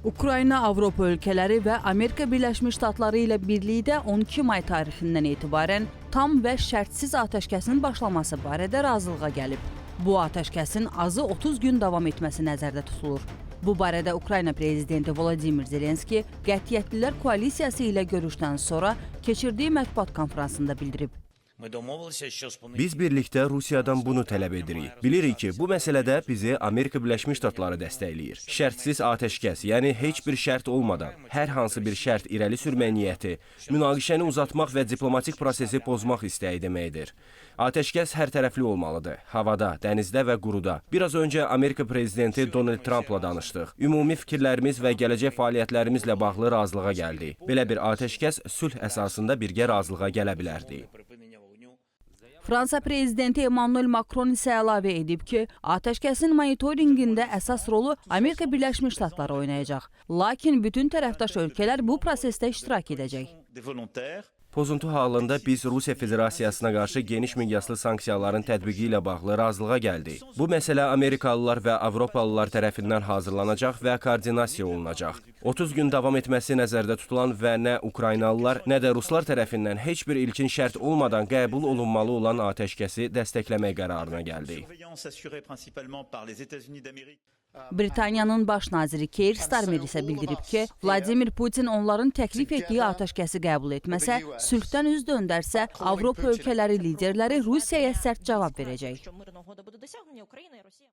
Ukrayna, Avropa ölkələri və Amerika Birləşmiş Ştatları ilə birlikdə 12 may tarixindən etibarən tam və şərtsiz atəşkəsin başlaması barədə razılığa gəlib. Bu atəşkəsin azı 30 gün davam etməsi nəzərdə tutulur. Bu barədə Ukrayna prezidenti Volodymyr Zelenski Qətiyyətlilər koalisiyası ilə görüşdən sonra keçirdiyi mətbuat konfransında bildirib. Biz birlikdə Rusiyadan bunu tələb edirik. Bilirik ki, bu məsələdə bizi Amerika Birləşmiş Ştatları dəstəkləyir. Şərtsiz atəşkəs, yəni heç bir şərt olmadan, hər hansı bir şərt irəli sürmə niyyəti, münaqişəni uzatmaq və diplomatik prosesi pozmaq istəyi deməkdir. Atəşkəs hər tərəfli olmalıdır. Havada, dənizdə və quruda. Biraz öncə Amerika prezidenti Donald Trumpla danışdıq. Ümumi fikirlərimiz və gələcək fəaliyyətlərimizlə bağlı razılığa gəldik. Belə bir atəşkəs sülh əsasında birgə razılığa gələ bilərdi. Fransa prezidenti Emmanuel Macron isə əlavə edib ki, atəşkəsin monitorinqində əsas rolu Amerika Birləşmiş Ştatları oynayacaq. Lakin bütün tərəfdaş ölkələr bu prosesdə iştirak edəcək. Pozuntu halında biz Rusiya Federasiyasına qarşı geniş miqyaslı sanksiyaların tətbiqi ilə bağlı razılığa gəldik. Bu məsələ Amerikalılar və Avropalılar tərəfindən hazırlanacaq və koordinasiya olunacaq. 30 gün davam etməsi nəzərdə tutulan və nə Ukraynalılar, nə də Ruslar tərəfindən heç bir ilkin şərt olmadan qəbul olunmalı olan atəşkəsi dəstəkləmək qərarına gəldik. Britaniyanın baş naziri Keir Starmer isə bildirib ki, Vladimir Putin onların təklif etdiyi atəşkəsi qəbul etməsə, sülhdən üz döndərsə, Avropa ölkələri liderləri Rusiyaya sərt cavab verəcək.